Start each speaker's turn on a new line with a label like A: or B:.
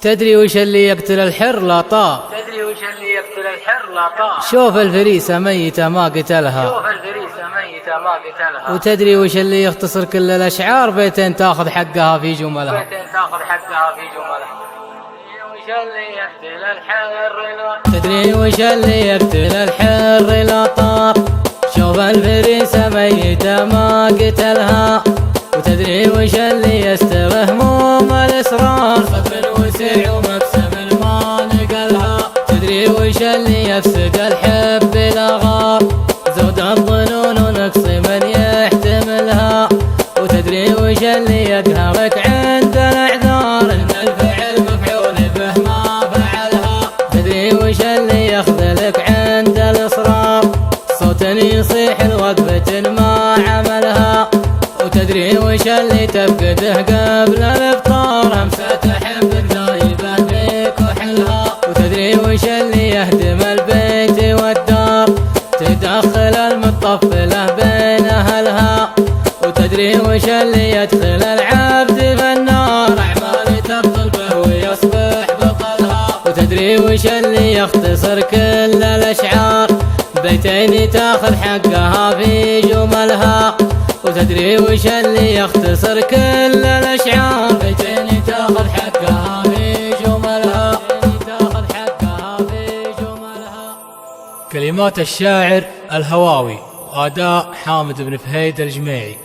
A: تدري وش اللي يقتل الحر لا طاق.
B: تدري وش اللي يقتل الحر لا طاق.
A: شوف الفريسة ميتة ما قتلها.
B: شوف الفريسة ميتة ما قتلها.
A: وتدري وش اللي يختصر كل الأشعار؟ بيتين تاخذ حقها في جملها.
B: بيتين تاخذ حقها في جملها. وش اللي يقتل الحر لا.
A: تدري وش اللي يقتل الحر لا طاق. شوف الفريسة ميتة ما قتلها. وتدري وش اللي يستر هموم الإصرار؟ صدر وسع ومكسب ما نقلها. تدري وش اللي يفسد الحب بالأغار؟ زود الظنون ونقص من يحتملها. وتدري وش اللي يقهرك عند الأعذار؟ إن الفعل مفعول به ما فعلها. تدري وش اللي يخذلك عند الإصرار؟ صوت يصيح الوقفة ما عملها. وتدري وش اللي تفقده قبل الافطار؟ همسة تحبك ذايبة بيك وحلها. وتدري وش اللي يهدم البيت والدار؟ تدخل المطفلة بين اهلها. وتدري وش اللي يدخل العبد في النار؟ اعمال تبطل به ويصبح بطلها. وتدري وش اللي يختصر كل الاشعار؟ بيتين تاخذ حقها في جملها. وتدري وش اللي يختصر كل الأشعار؟ بيتين تاخذ حقها في جملها. كلمات الشاعر الهواوي، أداء حامد بن فهيد الجميعي.